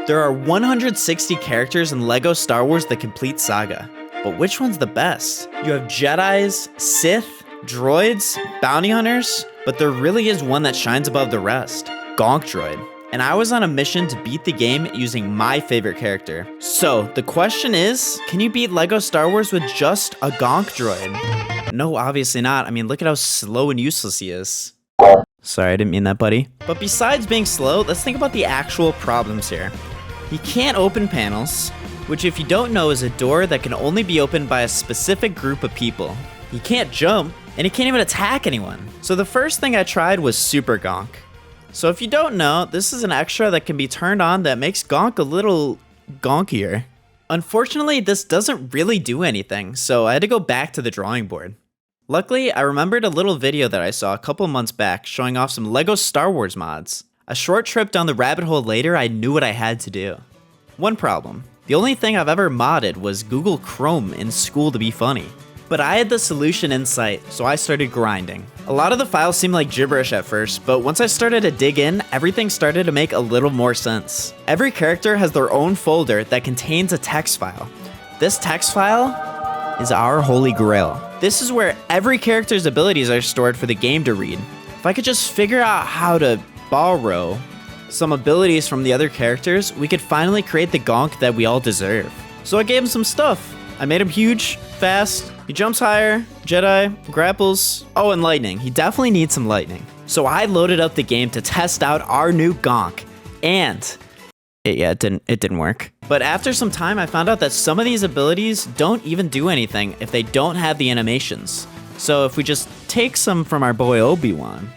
There are 160 characters in LEGO Star Wars The Complete Saga, but which one's the best? You have Jedis, Sith, droids, bounty hunters, but there really is one that shines above the rest, Gonk Droid. And I was on a mission to beat the game using my favorite character. So the question is, can you beat LEGO Star Wars with just a Gonk Droid? No, obviously not. I mean, look at how slow and useless he is. Sorry, I didn't mean that, buddy. But besides being slow, let's think about the actual problems here. He can't open panels, which if you don't know is a door that can only be opened by a specific group of people. He can't jump, and he can't even attack anyone. So the first thing I tried was Super Gonk. So if you don't know, this is an extra that can be turned on that makes Gonk a little gonkier. Unfortunately, this doesn't really do anything, so I had to go back to the drawing board. Luckily, I remembered a little video that I saw a couple months back showing off some LEGO Star Wars mods. A short trip down the rabbit hole later, I knew what I had to do. One problem. The only thing I've ever modded was Google Chrome in school to be funny. But I had the solution in sight, so I started grinding. A lot of the files seemed like gibberish at first, but once I started to dig in, everything started to make a little more sense. Every character has their own folder that contains a text file. This text file is our holy grail. This is where every character's abilities are stored for the game to read. If I could just figure out how to borrow some abilities from the other characters, we could finally create the Gonk that we all deserve. So I gave him some stuff. I made him huge, fast, he jumps higher, Jedi, grapples, oh, and lightning. He definitely needs some lightning. So I loaded up the game to test out our new Gonk, and it didn't work. But after some time, I found out that some of these abilities don't even do anything if they don't have the animations. So if we just take some from our boy Obi-Wan.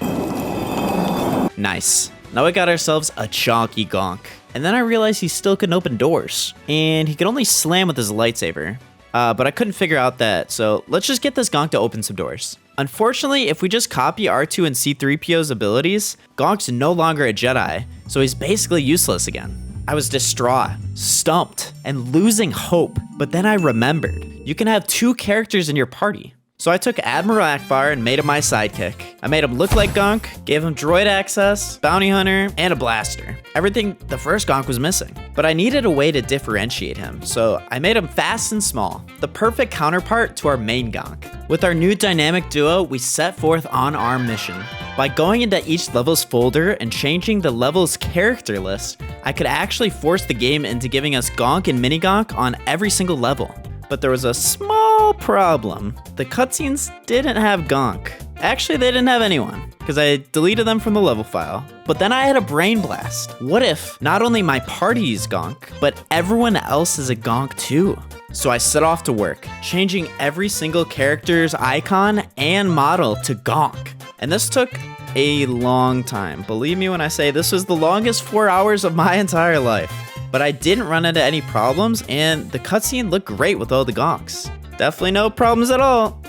Nice. Now we got ourselves a chonky Gonk. And then I realized he still couldn't open doors, and he could only slam with his lightsaber. But I couldn't figure out that, so let's just get this Gonk to open some doors. Unfortunately, if we just copy R2 and C-3PO's abilities, Gonk's no longer a Jedi, so he's basically useless again. I was distraught, stumped, and losing hope, but then I remembered. You can have two characters in your party. So I took Admiral Akbar and made him my sidekick. I made him look like Gonk, gave him droid access, bounty hunter, and a blaster. Everything the first Gonk was missing. But I needed a way to differentiate him, so I made him fast and small, the perfect counterpart to our main Gonk. With our new dynamic duo, we set forth on our mission. By going into each level's folder and changing the level's character list, I could actually force the game into giving us Gonk and Mini Gonk on every single level. But there was a small problem. The cutscenes didn't have Gonk. Actually, they didn't have anyone, because I deleted them from the level file. But then I had a brain blast. What if not only my party is Gonk, but everyone else is a Gonk too? So I set off to work, changing every single character's icon and model to Gonk. And this took a long time. Believe me when I say this was the longest 4 hours of my entire life. But I didn't run into any problems, and the cutscene looked great with all the Gonks. Definitely no problems at all.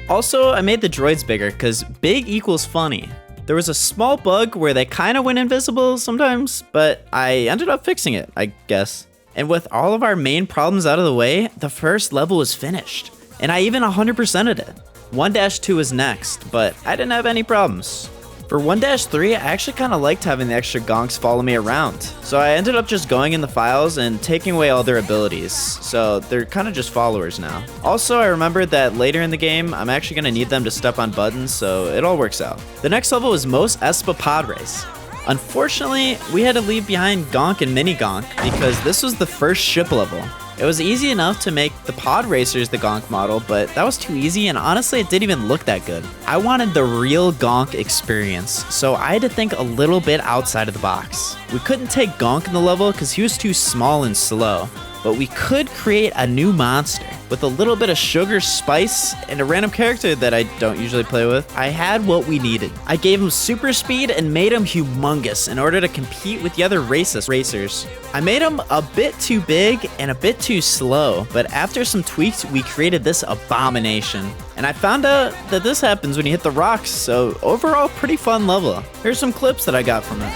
Also, I made the droids bigger, because big equals funny. There was a small bug where they kind of went invisible sometimes, but I ended up fixing it, I guess. And with all of our main problems out of the way, the first level was finished. And I even 100%ed it. 1-2 is next, but I didn't have any problems. For 1-3, I actually kind of liked having the extra Gonks follow me around. So I ended up just going in the files and taking away all their abilities. So they're kind of just followers now. Also, I remembered that later in the game, I'm actually going to need them to step on buttons, so it all works out. The next level was Mos Espa Pod Race. Unfortunately, we had to leave behind Gonk and Mini Gonk because this was the first ship level. It was easy enough to make the pod racers the Gonk model, but that was too easy, and honestly it didn't even look that good. I wanted the real Gonk experience, so I had to think a little bit outside of the box. We couldn't take Gonk in the level because he was too small and slow, but we could create a new monster with a little bit of sugar, spice, and a random character that I don't usually play with. I had what we needed. I gave him super speed and made him humongous in order to compete with the other racers. I made him a bit too big and a bit too slow, but after some tweaks, we created this abomination. And I found out that this happens when you hit the rocks, so overall, pretty fun level. Here's some clips that I got from it.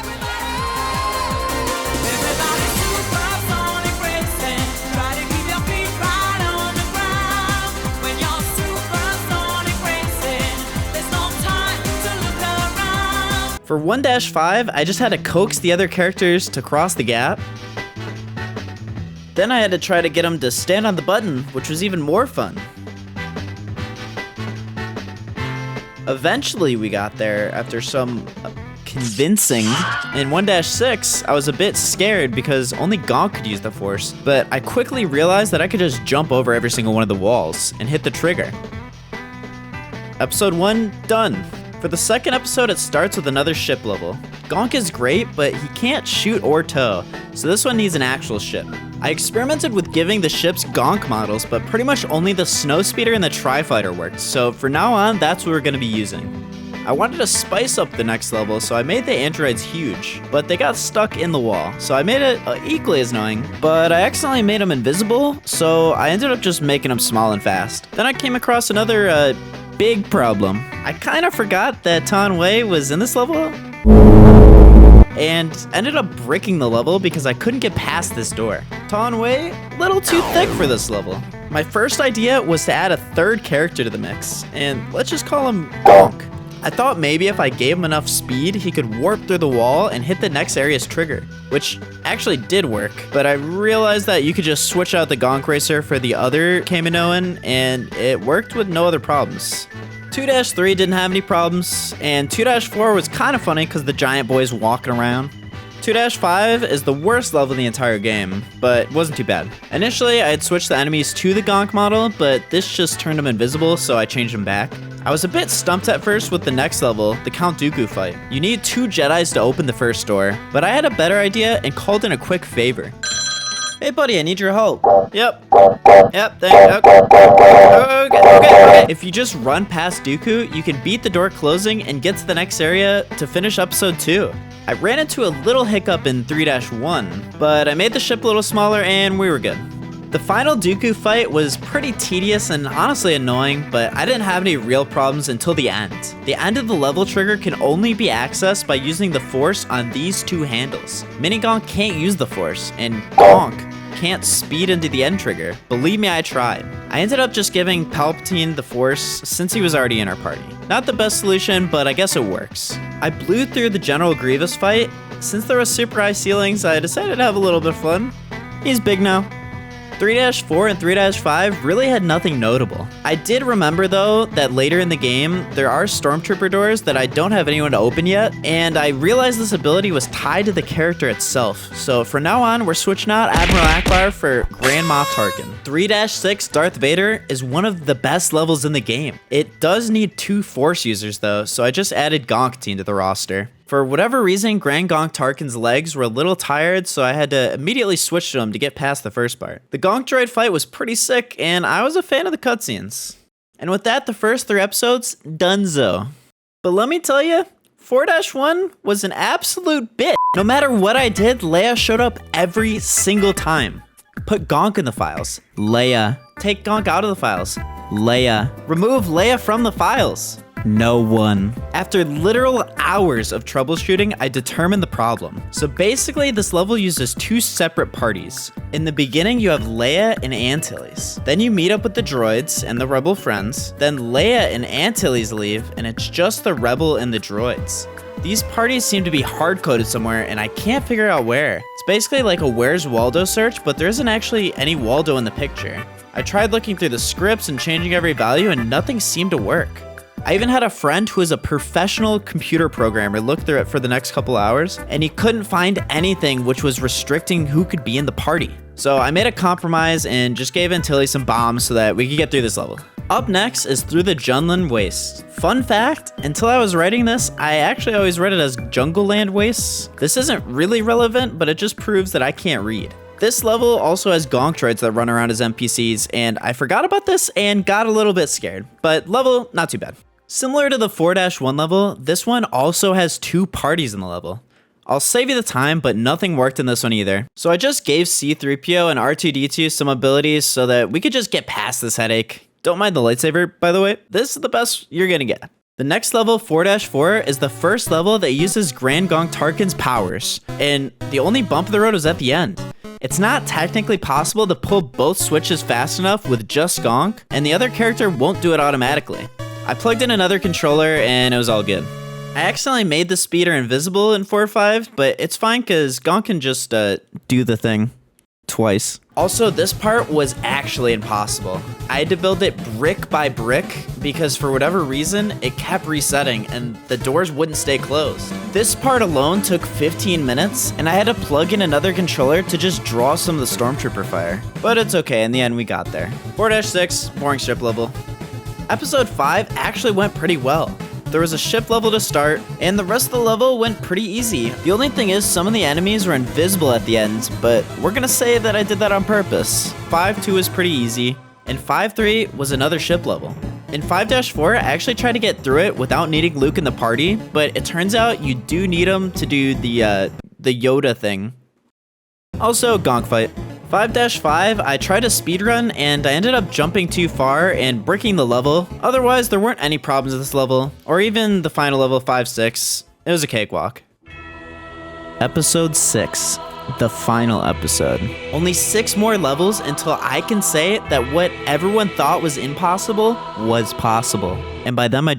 For 1-5, I just had to coax the other characters to cross the gap. Then I had to try to get him to stand on the button, which was even more fun. Eventually we got there after some convincing. In 1-6, I was a bit scared because only Gonk could use the Force, but I quickly realized that I could just jump over every single one of the walls and hit the trigger. Episode 1, done. For the second episode, it starts with another ship level. Gonk is great, but he can't shoot or tow, so this one needs an actual ship. I experimented with giving the ships Gonk models, but pretty much only the Snowspeeder and the Tri-Fighter worked, so for now on, that's what we're going to be using. I wanted to spice up the next level, so I made the androids huge, but they got stuck in the wall, so I made it equally as annoying, but I accidentally made them invisible, so I ended up just making them small and fast. Then I came across another, big problem. I kind of forgot that Tan Wei was in this level and ended up breaking the level because I couldn't get past this door. Tan Wei, a little too thick for this level. My first idea was to add a third character to the mix, and let's just call him Gonk. I thought maybe if I gave him enough speed, he could warp through the wall and hit the next area's trigger, which actually did work, but I realized that you could just switch out the Gonk Racer for the other Kaminoan, and it worked with no other problems. 2-3 didn't have any problems, and 2-4 was kind of funny because the giant boy's walking around. 2-5 is the worst level in the entire game, but it wasn't too bad. Initially, I had switched the enemies to the Gonk model, but this just turned them invisible, so I changed them back. I was a bit stumped at first with the next level, the Count Dooku fight. You need 2 Jedis to open the first door, but I had a better idea and called in a quick favor. Hey buddy, I need your help. Yep, thank you. Okay. If you just run past Dooku, you can beat the door closing and get to the next area to finish episode 2. I ran into a little hiccup in 3-1, but I made the ship a little smaller and we were good. The final Dooku fight was pretty tedious and honestly annoying, but I didn't have any real problems until the end. The end of the level trigger can only be accessed by using the Force on these 2 handles. Mini Gonk can't use the Force, and Gonk can't speed into the end trigger. Believe me, I tried. I ended up just giving Palpatine the Force since he was already in our party. Not the best solution, but I guess it works. I blew through the General Grievous fight. Since there was super high ceilings, I decided to have a little bit of fun. He's big now. 3-4 and 3-5 really had nothing notable. I did remember though that later in the game there are stormtrooper doors that I don't have anyone to open yet, and I realized this ability was tied to the character itself. So from now on we're switching out Admiral Akbar for Grand Moff Tarkin. 3-6 Darth Vader is one of the best levels in the game. It does need 2 Force users though, so I just added Gonk to the roster. For whatever reason, Grand Gonk Tarkin's legs were a little tired, so I had to immediately switch to him to get past the first part. The Gonk Droid fight was pretty sick, and I was a fan of the cutscenes. And with that, the first 3 episodes, donezo. But let me tell you, 4-1 was an absolute bitch. No matter what I did, Leia showed up every single time. Put Gonk in the files. Leia. Take Gonk out of the files. Leia. Remove Leia from the files. No one. After literal hours of troubleshooting, I determined the problem. So basically, this level uses 2 separate parties. In the beginning, you have Leia and Antilles. Then you meet up with the droids and the rebel friends. Then Leia and Antilles leave, and it's just the rebel and the droids. These parties seem to be hard-coded somewhere, and I can't figure out where. It's basically like a Where's Waldo search, but there isn't actually any Waldo in the picture. I tried looking through the scripts and changing every value, and nothing seemed to work. I even had a friend who is a professional computer programmer look through it for the next couple hours, and he couldn't find anything which was restricting who could be in the party. So I made a compromise and just gave Antilles some bombs so that we could get through this level. Up next is Through the Junlan Wastes. Fun fact, until I was writing this, I actually always read it as Jungle Land Wastes. This isn't really relevant, but it just proves that I can't read. This level also has Gonk Droids that run around as NPCs, and I forgot about this and got a little bit scared, but level, not too bad. Similar to the 4-1 level, this one also has 2 parties in the level. I'll save you the time, but nothing worked in this one either. So I just gave C-3PO and R2-D2 some abilities so that we could just get past this headache. Don't mind the lightsaber, by the way. This is the best you're gonna get. The next level, 4-4, is the first level that uses Grand Gonk Tarkin's powers, and the only bump in the road was at the end. It's not technically possible to pull both switches fast enough with just Gonk, and the other character won't do it automatically. I plugged in another controller and it was all good. I accidentally made the speeder invisible in 4-5, but it's fine because Gonk can just do the thing. twice. Also, this part was actually impossible. I had to build it brick by brick because for whatever reason, it kept resetting and the doors wouldn't stay closed. This part alone took 15 minutes and I had to plug in another controller to just draw some of the Stormtrooper fire. But it's okay, in the end we got there. 4-6, boring ship level. Episode 5 actually went pretty well. There was a ship level to start, and the rest of the level went pretty easy. The only thing is some of the enemies were invisible at the end, but we're gonna say that I did that on purpose. 5-2 was pretty easy, and 5-3 was another ship level. In 5-4, I actually tried to get through it without needing Luke in the party, but it turns out you do need him to do the Yoda thing. Also, Gonk fight. 5-5, I tried a speedrun and I ended up jumping too far and bricking the level. Otherwise, there weren't any problems with this level, or even the final level 5-6. It was a cakewalk. Episode 6, the final episode. Only 6 more levels until I can say that what everyone thought was impossible was possible. And by them, I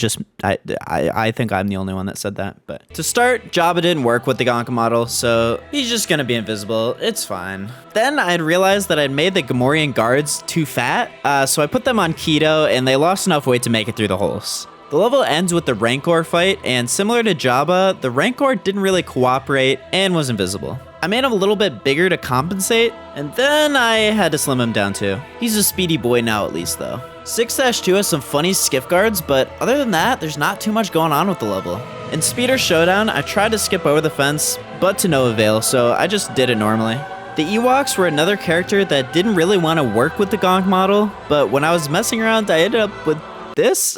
think I'm the only one that said that. But to start, Jabba didn't work with the Gonk model, so he's just gonna be invisible. It's fine. Then I had realized that I'd made the Gamorrean guards too fat, so I put them on keto, and they lost enough weight to make it through the holes. The level ends with the Rancor fight, and similar to Jabba, the Rancor didn't really cooperate and was invisible. I made him a little bit bigger to compensate, and then I had to slim him down too. He's a speedy boy now at least though. 6-2 has some funny skiff guards, but other than that, there's not too much going on with the level. In Speeder Showdown, I tried to skip over the fence, but to no avail, so I just did it normally. The Ewoks were another character that didn't really want to work with the Gonk model, but when I was messing around, I ended up with this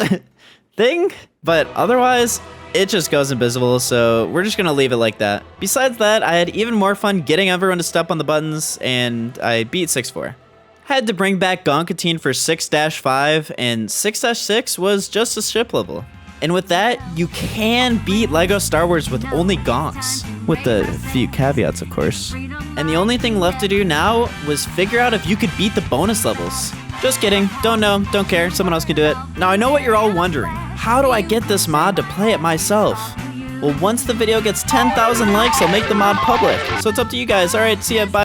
thing, but otherwise, it just goes invisible, so we're just gonna leave it like that. Besides that, I had even more fun getting everyone to step on the buttons, and I beat 6-4. Had to bring back Gonkatine for 6-5, and 6-6 was just a ship level. And with that, you can beat LEGO Star Wars with only Gonks. With a few caveats, of course. And the only thing left to do now was figure out if you could beat the bonus levels. Just kidding, don't know, don't care, someone else can do it. Now I know what you're all wondering. How do I get this mod to play it myself? Well, once the video gets 10,000 likes, I'll make the mod public. So it's up to you guys. Alright, see ya, bye.